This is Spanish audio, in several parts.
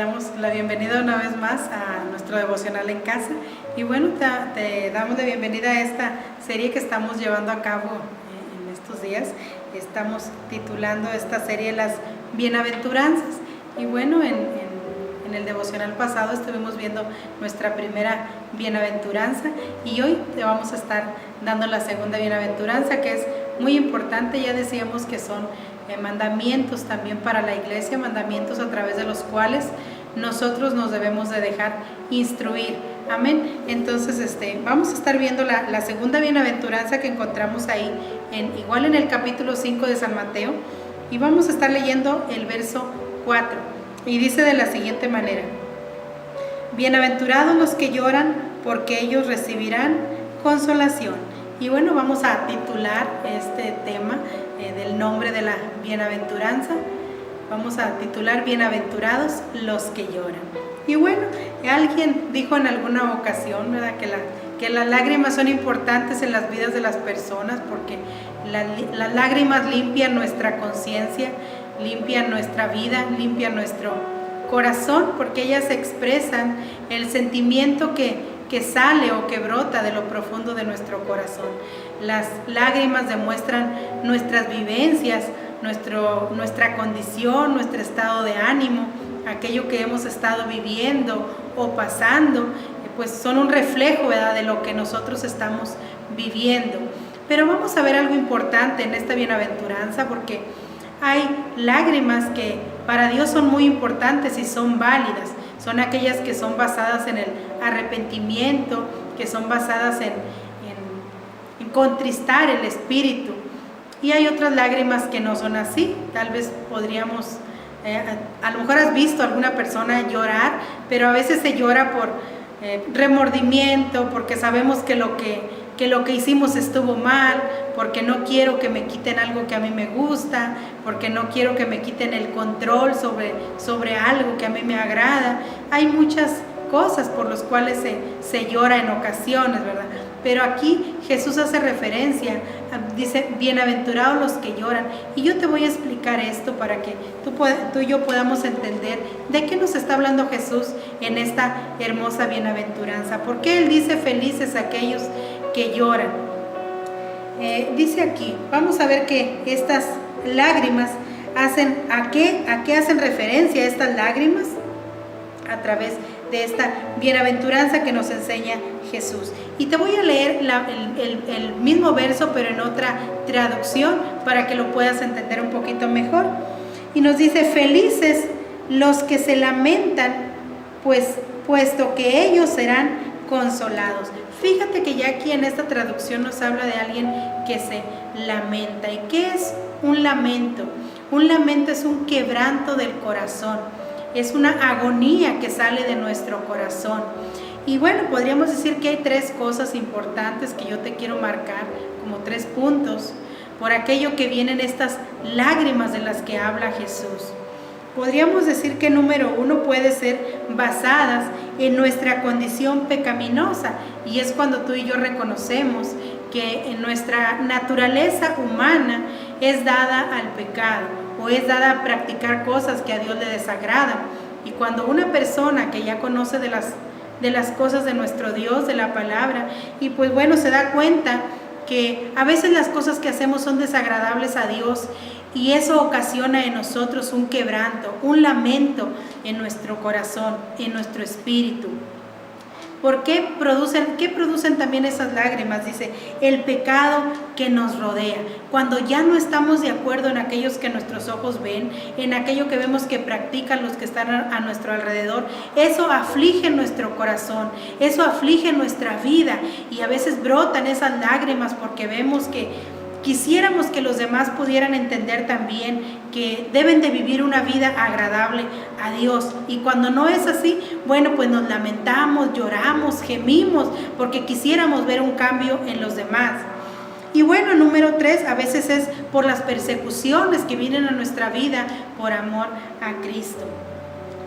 damos la bienvenida una vez más a nuestro devocional en casa. Y bueno, te damos la bienvenida a esta serie que estamos llevando a cabo en estos días. Estamos titulando esta serie Las Bienaventuranzas. Y bueno, en el devocional pasado estuvimos viendo nuestra primera bienaventuranza y hoy te vamos a estar dando la segunda bienaventuranza, que es muy importante. Ya decíamos que son mandamientos también para la iglesia, mandamientos a través de los cuales nosotros nos debemos de dejar instruir. Amén. Entonces vamos a estar viendo la segunda bienaventuranza que encontramos ahí, igual en el capítulo 5 de San Mateo, y vamos a estar leyendo el verso 4. Y dice de la siguiente manera: bienaventurados los que lloran, porque ellos recibirán consolación. Y bueno, vamos a titular este tema del nombre de la bienaventuranza. Vamos a titular bienaventurados los que lloran. Y bueno, alguien dijo en alguna ocasión, ¿verdad?, que las lágrimas son importantes en las vidas de las personas, porque las lágrimas limpian nuestra conciencia, limpian nuestra vida, limpian nuestro corazón, porque ellas expresan el sentimiento que sale o que brota de lo profundo de nuestro corazón. Las lágrimas demuestran nuestras vivencias, nuestra condición, nuestro estado de ánimo, aquello que hemos estado viviendo o pasando, pues son un reflejo, ¿verdad?, de lo que nosotros estamos viviendo. Pero vamos a ver algo importante en esta bienaventuranza, porque hay lágrimas que para Dios son muy importantes y son válidas. Son aquellas que son basadas en el arrepentimiento, que son basadas en contristar el espíritu. Y hay otras lágrimas que no son así. Tal vez podríamos, a lo mejor has visto a alguna persona llorar, pero a veces se llora por remordimiento, porque sabemos que lo que hicimos estuvo mal, porque no quiero que me quiten algo que a mí me gusta, porque no quiero que me quiten el control sobre algo que a mí me agrada. Hay muchas cosas por las cuales se llora en ocasiones, ¿verdad? Pero aquí Jesús hace referencia, dice, bienaventurados los que lloran. Y yo te voy a explicar esto para que tú y yo podamos entender de qué nos está hablando Jesús en esta hermosa bienaventuranza. ¿Por qué Él dice felices aquellos que lloran? Dice aquí, vamos a ver que estas lágrimas ¿a qué hacen referencia estas lágrimas? A través de esta bienaventuranza que nos enseña Jesús. Y te voy a leer el mismo verso, pero en otra traducción, para que lo puedas entender un poquito mejor. Y nos dice: felices los que se lamentan, puesto que ellos serán consolados. Fíjate que ya aquí en esta traducción nos habla de alguien que se lamenta. ¿Y qué es un lamento? Un lamento es un quebranto del corazón, es una agonía que sale de nuestro corazón. Y bueno, podríamos decir que hay tres cosas importantes que yo te quiero marcar como 3 puntos por aquello que vienen estas lágrimas de las que habla Jesús. Podríamos decir que número 1 puede ser basadas en nuestra condición pecaminosa, y es cuando tú y yo reconocemos que en nuestra naturaleza humana es dada al pecado, o es dada a practicar cosas que a Dios le desagradan. Y cuando una persona que ya conoce de las cosas de nuestro Dios, de la palabra, y pues bueno, se da cuenta que a veces las cosas que hacemos son desagradables a Dios, y eso ocasiona en nosotros un quebranto, un lamento en nuestro corazón, en nuestro espíritu. ¿Por qué producen también esas lágrimas? Dice, el pecado que nos rodea. Cuando ya no estamos de acuerdo en aquellos que nuestros ojos ven, en aquello que vemos que practican los que están a nuestro alrededor, eso aflige nuestro corazón, eso aflige nuestra vida, y a veces brotan esas lágrimas porque vemos que quisiéramos que los demás pudieran entender también que deben de vivir una vida agradable a Dios. Y cuando no es así, bueno, pues nos lamentamos, lloramos, gemimos, porque quisiéramos ver un cambio en los demás. Y bueno, número 3, a veces es por las persecuciones que vienen a nuestra vida por amor a Cristo.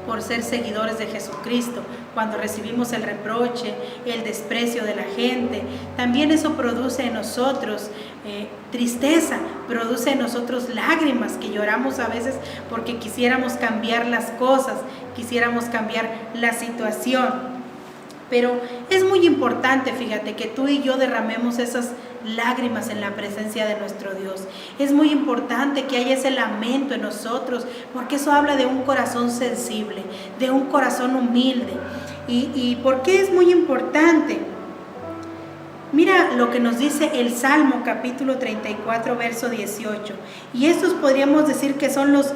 por ser seguidores de Jesucristo, cuando recibimos el reproche, el desprecio de la gente. También eso produce en nosotros tristeza, produce en nosotros lágrimas, que lloramos a veces porque quisiéramos cambiar las cosas, quisiéramos cambiar la situación. Pero es muy importante, fíjate, que tú y yo derramemos esas lágrimas en la presencia de nuestro Dios. Es muy importante que haya ese lamento en nosotros, porque eso habla de un corazón sensible, de un corazón humilde. ¿Y por qué es muy importante? Mira lo que nos dice el Salmo capítulo 34, verso 18. Y estos podríamos decir que son los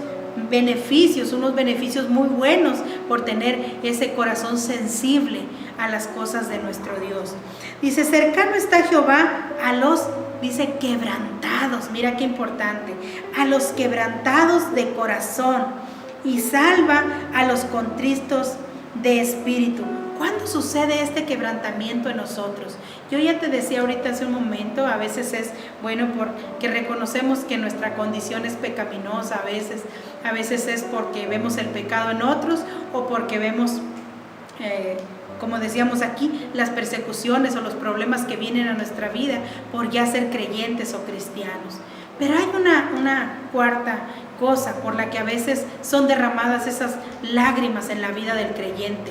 beneficios, unos beneficios muy buenos por tener ese corazón sensible a las cosas de nuestro Dios. Dice, cercano está Jehová a los, dice, quebrantados. Mira qué importante, a los quebrantados de corazón, y salva a los contristos de espíritu. ¿Cuándo sucede este quebrantamiento en nosotros? Yo ya te decía ahorita hace un momento, a veces es bueno porque reconocemos que nuestra condición es pecaminosa, a veces es porque vemos el pecado en otros, o porque vemos, como decíamos aquí, las persecuciones o los problemas que vienen a nuestra vida por ya ser creyentes o cristianos. Pero hay una cuarta cosa por la que a veces son derramadas esas lágrimas en la vida del creyente.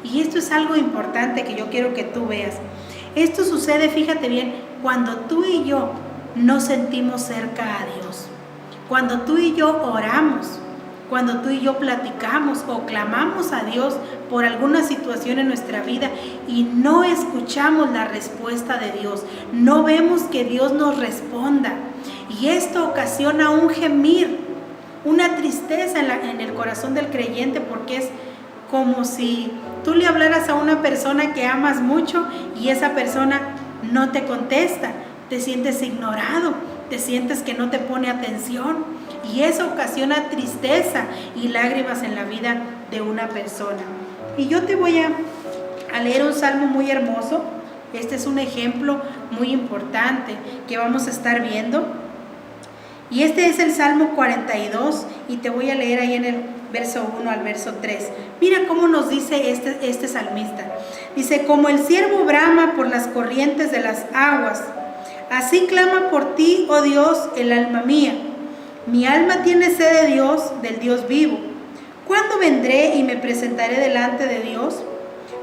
Y esto es algo importante que yo quiero que tú veas. Esto sucede, fíjate bien, cuando tú y yo nos sentimos cerca a Dios. Cuando tú y yo oramos, cuando tú y yo platicamos o clamamos a Dios por alguna situación en nuestra vida y no escuchamos la respuesta de Dios, no vemos que Dios nos responda. Y esto ocasiona un gemir, una tristeza en el corazón del creyente, porque es como si tú le hablaras a una persona que amas mucho y esa persona no te contesta, te sientes ignorado, te sientes que no te pone atención, y eso ocasiona tristeza y lágrimas en la vida de una persona. Y yo te voy a leer un salmo muy hermoso. Este es un ejemplo muy importante que vamos a estar viendo. Y este es el Salmo 42, y te voy a leer ahí en el verso 1 al verso 3. Mira cómo nos dice este salmista. Dice, como el ciervo brama por las corrientes de las aguas, así clama por ti, oh Dios, el alma mía. Mi alma tiene sed de Dios, del Dios vivo. ¿Cuándo vendré y me presentaré delante de Dios?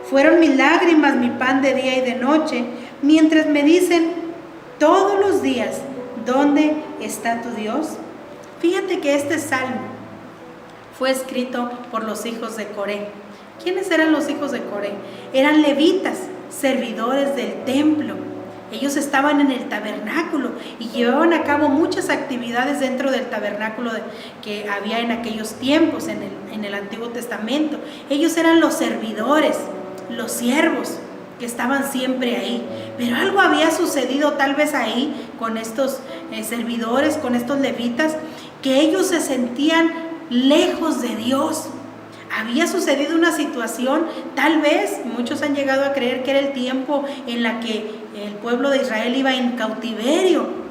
Fueron mis lágrimas mi pan de día y de noche, mientras me dicen todos los días, ¿dónde está tu Dios? Fíjate que este salmo fue escrito por los hijos de Coré. ¿Quiénes eran los hijos de Coré? Eran levitas, servidores del templo. Ellos estaban en el tabernáculo y llevaban a cabo muchas actividades dentro del tabernáculo que había en aquellos tiempos, en el Antiguo Testamento. Ellos eran los servidores, los siervos que estaban siempre ahí. Pero algo había sucedido tal vez ahí con estos servidores, con estos levitas, que ellos se sentían lejos de Dios. Había sucedido una situación, tal vez muchos han llegado a creer que era el tiempo en la que el pueblo de Israel iba en cautiverio,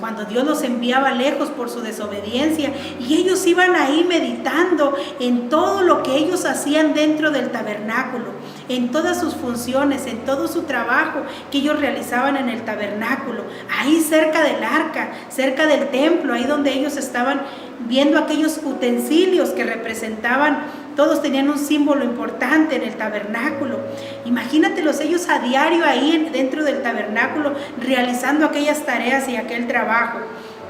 cuando Dios los enviaba lejos por su desobediencia, y ellos iban ahí meditando en todo lo que ellos hacían dentro del tabernáculo, en todas sus funciones, en todo su trabajo que ellos realizaban en el tabernáculo, ahí cerca del arca, cerca del templo, ahí donde ellos estaban viendo aquellos utensilios que representaban, todos tenían un símbolo importante en el tabernáculo. Imagínatelos ellos a diario ahí dentro del tabernáculo realizando aquellas tareas y aquel trabajo.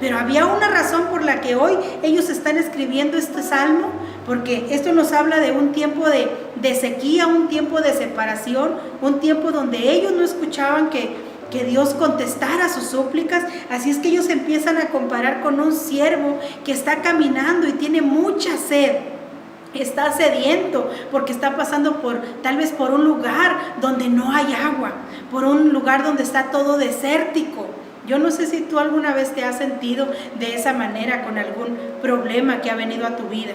Pero había una razón por la que hoy ellos están escribiendo este salmo, porque esto nos habla de un tiempo de sequía, un tiempo de separación, un tiempo donde ellos no escuchaban que Dios contestara sus súplicas. Así es que ellos empiezan a comparar con un siervo que está caminando y tiene mucha sed. Está sediento porque está pasando tal vez por un lugar donde no hay agua, por un lugar donde está todo desértico. Yo no sé si tú alguna vez te has sentido de esa manera con algún problema que ha venido a tu vida.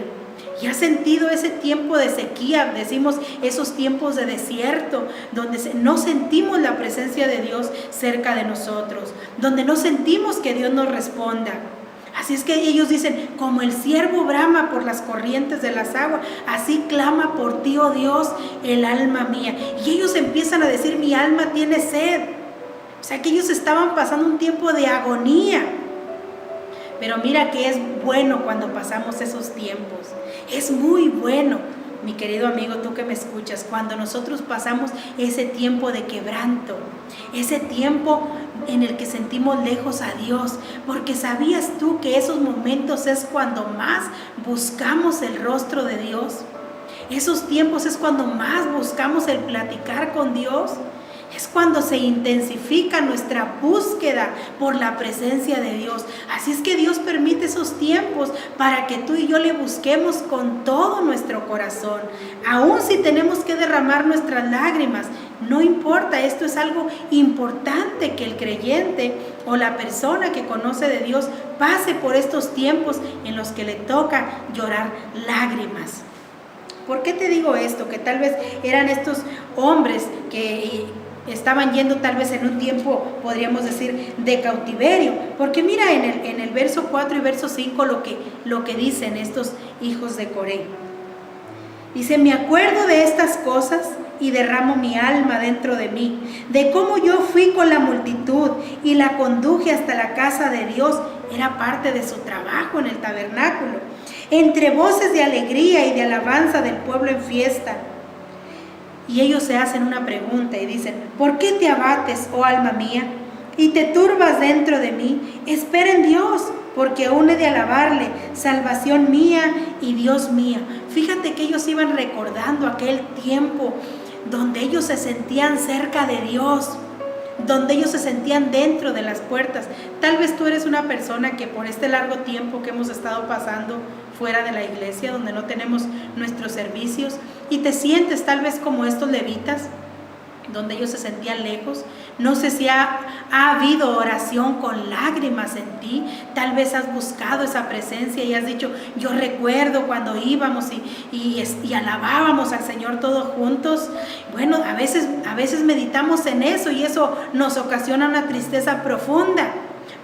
Y has sentido ese tiempo de sequía, decimos esos tiempos de desierto, donde no sentimos la presencia de Dios cerca de nosotros, donde no sentimos que Dios nos responda. Así es que ellos dicen, como el ciervo brama por las corrientes de las aguas, así clama por ti, oh Dios, el alma mía. Y ellos empiezan a decir, mi alma tiene sed. O sea que ellos estaban pasando un tiempo de agonía. Pero mira que es bueno cuando pasamos esos tiempos. Es muy bueno, mi querido amigo, tú que me escuchas, cuando nosotros pasamos ese tiempo de quebranto, ese tiempo en el que sentimos lejos a Dios, porque ¿sabías tú que esos momentos es cuando más buscamos el rostro de Dios? Esos tiempos es cuando más buscamos el platicar con Dios. Es cuando se intensifica nuestra búsqueda por la presencia de Dios. Así es que Dios permite esos tiempos para que tú y yo le busquemos con todo nuestro corazón. Aún si tenemos que derramar nuestras lágrimas, no importa, esto es algo importante que el creyente o la persona que conoce de Dios pase por estos tiempos en los que le toca llorar lágrimas. ¿Por qué te digo esto? Que tal vez eran estos hombres que estaban yendo tal vez en un tiempo, podríamos decir, de cautiverio, porque mira en el verso 4 y verso 5 lo que dicen estos hijos de Coré. Dice, me acuerdo de estas cosas y derramo mi alma dentro de mí, de cómo yo fui con la multitud y la conduje hasta la casa de Dios. Era parte de su trabajo en el tabernáculo, entre voces de alegría y de alabanza del pueblo en fiesta. Y ellos se hacen una pregunta y dicen, ¿por qué te abates, oh alma mía, y te turbas dentro de mí? Espera en Dios, porque aún he de alabarle, salvación mía y Dios mío. Fíjate que ellos iban recordando aquel tiempo donde ellos se sentían cerca de Dios, donde ellos se sentían dentro de las puertas. Tal vez tú eres una persona que por este largo tiempo que hemos estado pasando fuera de la iglesia, donde no tenemos nuestros servicios, y te sientes tal vez como estos levitas, donde ellos se sentían lejos. No sé si ha habido oración con lágrimas en ti. Tal vez has buscado esa presencia y has dicho, yo recuerdo cuando íbamos y alabábamos al Señor todos juntos. Bueno, a veces meditamos en eso y eso nos ocasiona una tristeza profunda.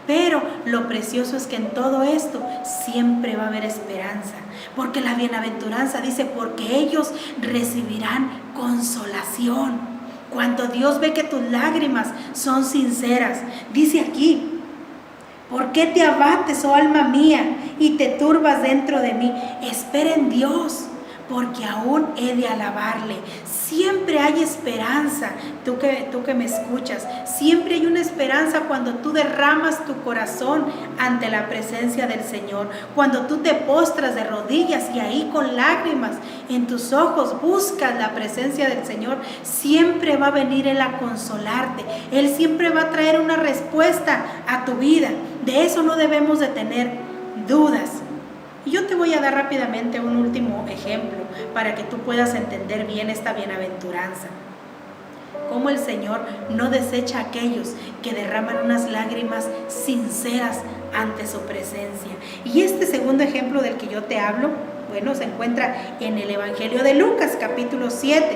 Pero lo precioso es que en todo esto siempre va a haber esperanza, porque la bienaventuranza dice, porque ellos recibirán consolación. Cuando Dios ve que tus lágrimas son sinceras, dice aquí, ¿por qué te abates, oh alma mía, y te turbas dentro de mí? Espera en Dios, porque aún he de alabarle. Siempre hay esperanza, tú que me escuchas, siempre hay una esperanza cuando tú derramas tu corazón ante la presencia del Señor, cuando tú te postras de rodillas y ahí con lágrimas en tus ojos buscas la presencia del Señor. Siempre va a venir Él a consolarte, Él siempre va a traer una respuesta a tu vida. De eso no debemos de tener dudas. Y yo te voy a dar rápidamente un último ejemplo para que tú puedas entender bien esta bienaventuranza. Cómo el Señor no desecha a aquellos que derraman unas lágrimas sinceras ante su presencia. Y este segundo ejemplo del que yo te hablo, bueno, se encuentra en el Evangelio de Lucas, capítulo 7.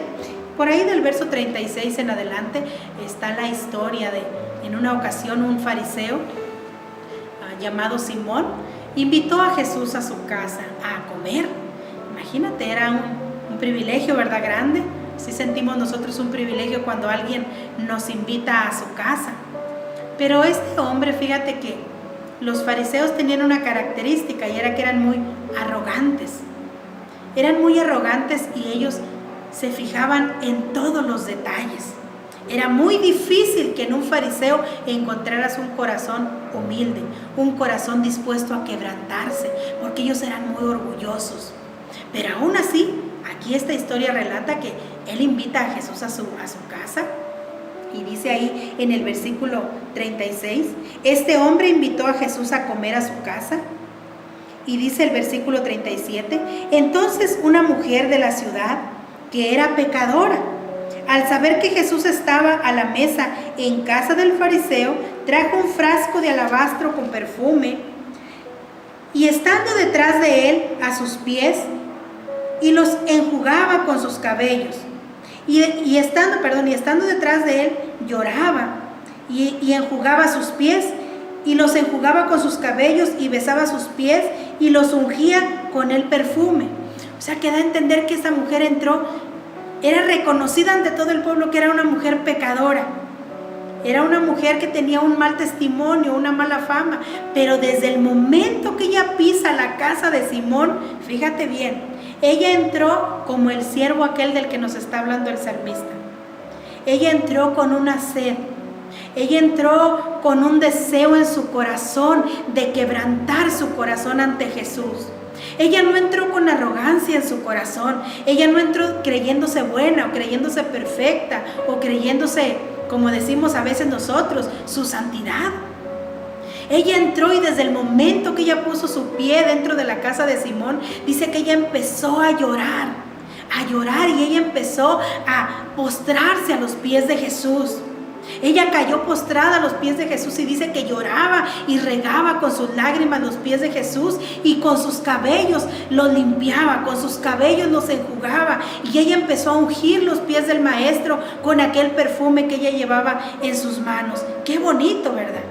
Por ahí del verso 36 en adelante está la historia de, en una ocasión, un fariseo llamado Simón invitó a Jesús a su casa a comer. Imagínate, era un privilegio, ¿verdad? Grande. Sí sentimos nosotros un privilegio cuando alguien nos invita a su casa. Pero este hombre, fíjate que los fariseos tenían una característica y era que eran muy arrogantes. Eran muy arrogantes y ellos se fijaban en todos los detalles. Era muy difícil que en un fariseo encontraras un corazón humilde, un corazón dispuesto a quebrantarse, porque ellos eran muy orgullosos. Pero aún así, aquí esta historia relata que él invita a Jesús a su casa, y dice ahí en el versículo 36, este hombre invitó a Jesús a comer a su casa, y dice el versículo 37, entonces una mujer de la ciudad que era pecadora, al saber que Jesús estaba a la mesa en casa del fariseo, trajo un frasco de alabastro con perfume y estando detrás de él a sus pies y los enjugaba con sus cabellos y estando detrás de él lloraba y enjugaba sus pies y los enjugaba con sus cabellos y besaba sus pies y los ungía con el perfume. O sea, que da a entender que esta mujer entró, era reconocida ante todo el pueblo que era una mujer pecadora. Era una mujer que tenía un mal testimonio, una mala fama, pero desde el momento que ella pisa la casa de Simón, fíjate bien, ella entró como el siervo aquel del que nos está hablando el salmista. Ella entró con una sed, ella entró con un deseo en su corazón de quebrantar su corazón ante Jesús. Ella no entró con arrogancia en su corazón, ella no entró creyéndose buena o creyéndose perfecta o creyéndose, como decimos a veces nosotros, su santidad. Ella entró y desde el momento que ella puso su pie dentro de la casa de Simón, dice que ella empezó a llorar y ella empezó a postrarse a los pies de Jesús. Ella cayó postrada a los pies de Jesús y dice que lloraba y regaba con sus lágrimas los pies de Jesús y con sus cabellos los limpiaba, con sus cabellos los enjugaba, y ella empezó a ungir los pies del maestro con aquel perfume que ella llevaba en sus manos. Qué bonito, ¿verdad?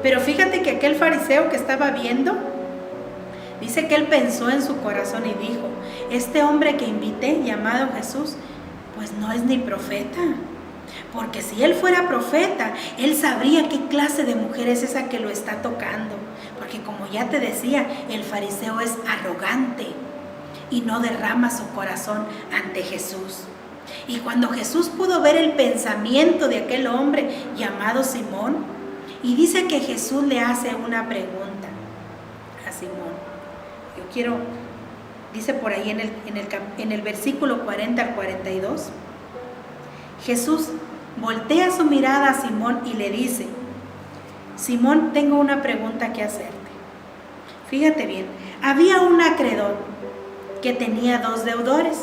Pero fíjate que aquel fariseo que estaba viendo, dice que él pensó en su corazón y dijo: este hombre que invité, llamado Jesús, pues no es ni profeta. Porque si él fuera profeta, él sabría qué clase de mujer es esa que lo está tocando. Porque como ya te decía, el fariseo es arrogante y no derrama su corazón ante Jesús. Y cuando Jesús pudo ver el pensamiento de aquel hombre llamado Simón, y dice que Jesús le hace una pregunta a Simón. Yo quiero, dice por ahí en el versículo 40 al 42, Jesús voltea su mirada a Simón y le dice: Simón, tengo una pregunta que hacerte. Fíjate bien, había un acreedor que tenía 2 deudores.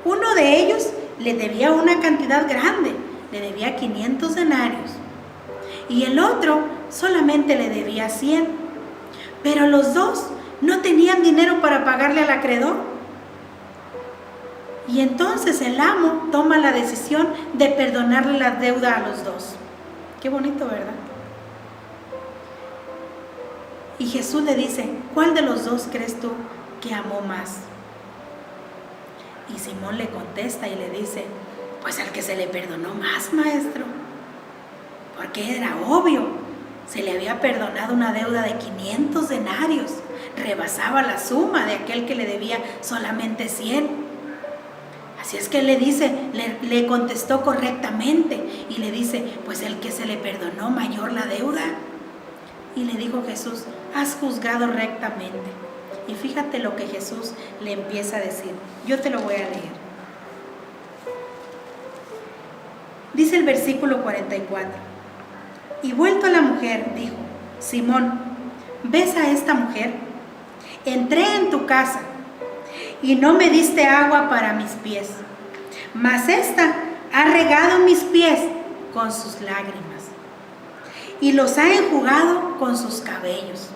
Uno de ellos le debía una cantidad grande, le debía 500 denarios, y el otro solamente le debía 100. Pero los dos no tenían dinero para pagarle al acreedor. Y entonces el amo toma la decisión de perdonarle la deuda a los dos. Qué bonito, ¿verdad? Y Jesús le dice: ¿cuál de los dos crees tú que amó más? Y Simón le contesta y le dice: pues al que se le perdonó más, maestro. Porque era obvio, se le había perdonado una deuda de 500 denarios, rebasaba la suma de aquel que le debía solamente 100. Así es que le dice, le contestó correctamente y le dice: pues el que se le perdonó mayor la deuda. Y le dijo Jesús: has juzgado rectamente. Y fíjate lo que Jesús le empieza a decir. Yo te lo voy a leer. Dice el versículo 44. Y vuelto a la mujer, dijo: Simón, ¿ves a esta mujer? Entré en tu casa y no me diste agua para mis pies, mas esta ha regado mis pies con sus lágrimas y los ha enjugado con sus cabellos.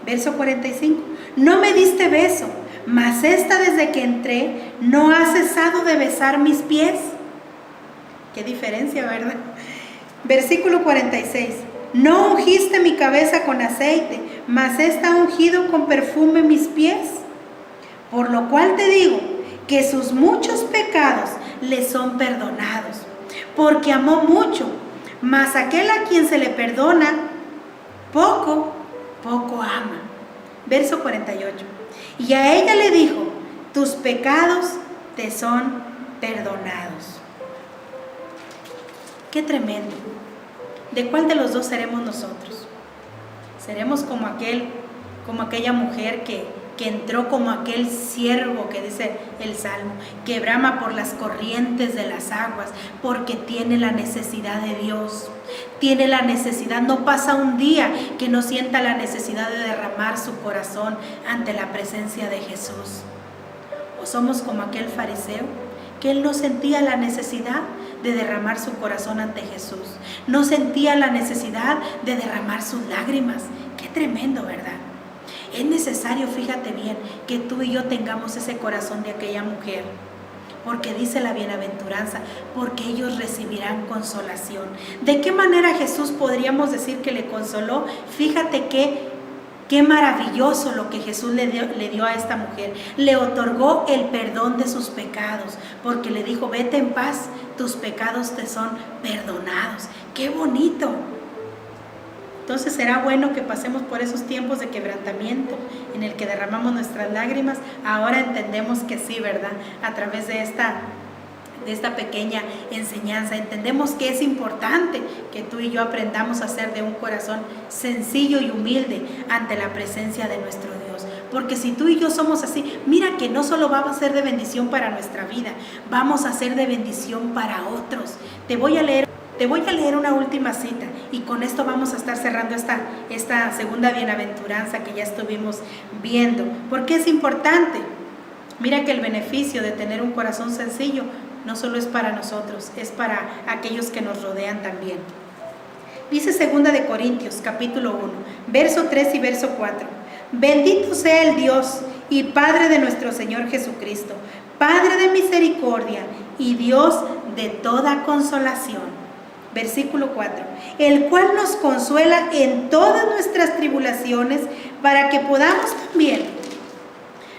Verso 45. No me diste beso, mas esta desde que entré no ha cesado de besar mis pies. Qué diferencia, ¿verdad? Versículo 46. No ungiste mi cabeza con aceite, mas esta ha ungido con perfume mis pies. Por lo cual te digo que sus muchos pecados le son perdonados, porque amó mucho. Mas aquel a quien se le perdona poco, poco ama. Verso 48. Y a ella le dijo: tus pecados te son perdonados. Qué tremendo. ¿De cuál de los dos seremos nosotros? ¿Seremos como aquella mujer que entró como aquel ciervo que dice el Salmo, que brama por las corrientes de las aguas, porque tiene la necesidad de Dios, tiene la necesidad, no pasa un día que no sienta la necesidad de derramar su corazón ante la presencia de Jesús? ¿O somos como aquel fariseo que él no sentía la necesidad de derramar su corazón ante Jesús, no sentía la necesidad de derramar sus lágrimas? Qué tremendo, ¿verdad? Es necesario, fíjate bien, que tú y yo tengamos ese corazón de aquella mujer, porque dice la bienaventuranza, porque ellos recibirán consolación. ¿De qué manera Jesús podríamos decir que le consoló? Fíjate qué maravilloso lo que Jesús le dio a esta mujer. Le otorgó el perdón de sus pecados, porque le dijo, vete en paz, tus pecados te son perdonados. ¡Qué bonito! Entonces será bueno que pasemos por esos tiempos de quebrantamiento en el que derramamos nuestras lágrimas. Ahora entendemos que sí, ¿verdad? A través de esta pequeña enseñanza entendemos que es importante que tú y yo aprendamos a ser de un corazón sencillo y humilde ante la presencia de nuestro Dios, porque si tú y yo somos así, mira que no solo vamos a ser de bendición para nuestra vida, vamos a ser de bendición para otros. Te voy a leer una última cita y con esto vamos a estar cerrando esta segunda bienaventuranza que ya estuvimos viendo. ¿Por qué es importante? Mira que el beneficio de tener un corazón sencillo no solo es para nosotros, es para aquellos que nos rodean también. Dice 2 de Corintios, capítulo 1, verso 3 y verso 4. Bendito sea el Dios y Padre de nuestro Señor Jesucristo, Padre de misericordia y Dios de toda consolación. Versículo 4, el cual nos consuela en todas nuestras tribulaciones, para que podamos también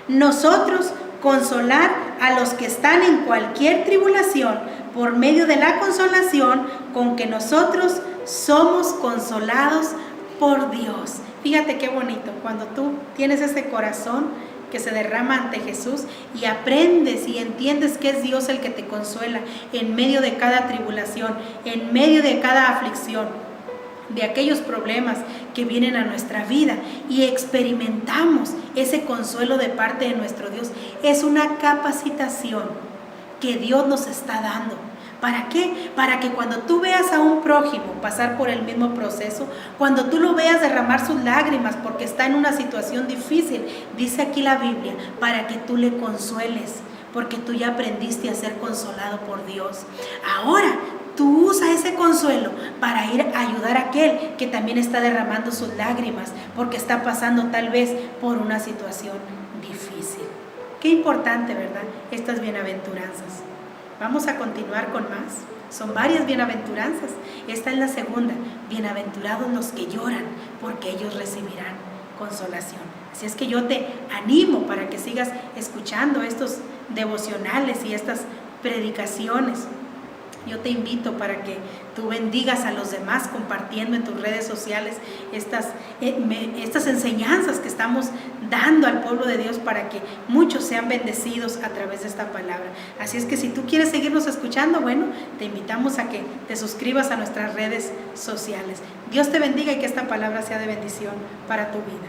nosotros consolar a los que están en cualquier tribulación, por medio de la consolación con que nosotros somos consolados por Dios. Fíjate qué bonito, cuando tú tienes ese corazón que se derrama ante Jesús y aprendes y entiendes que es Dios el que te consuela en medio de cada tribulación, en medio de cada aflicción, de aquellos problemas que vienen a nuestra vida, y experimentamos ese consuelo de parte de nuestro Dios. Es una capacitación que Dios nos está dando. ¿Para qué? Para que cuando tú veas a un prójimo pasar por el mismo proceso, cuando tú lo veas derramar sus lágrimas porque está en una situación difícil, dice aquí la Biblia, para que tú le consueles, porque tú ya aprendiste a ser consolado por Dios. Ahora, tú usa ese consuelo para ir a ayudar a aquel que también está derramando sus lágrimas porque está pasando tal vez por una situación difícil. Qué importante, ¿verdad? Estas bienaventuranzas. Vamos a continuar con más. Son varias bienaventuranzas. Esta es la segunda. Bienaventurados los que lloran, porque ellos recibirán consolación. Así es que yo te animo para que sigas escuchando estos devocionales y estas predicaciones. Yo te invito para que tú bendigas a los demás compartiendo en tus redes sociales estas enseñanzas que estamos dando al pueblo de Dios para que muchos sean bendecidos a través de esta palabra. Así es que si tú quieres seguirnos escuchando, bueno, te invitamos a que te suscribas a nuestras redes sociales. Dios te bendiga y que esta palabra sea de bendición para tu vida.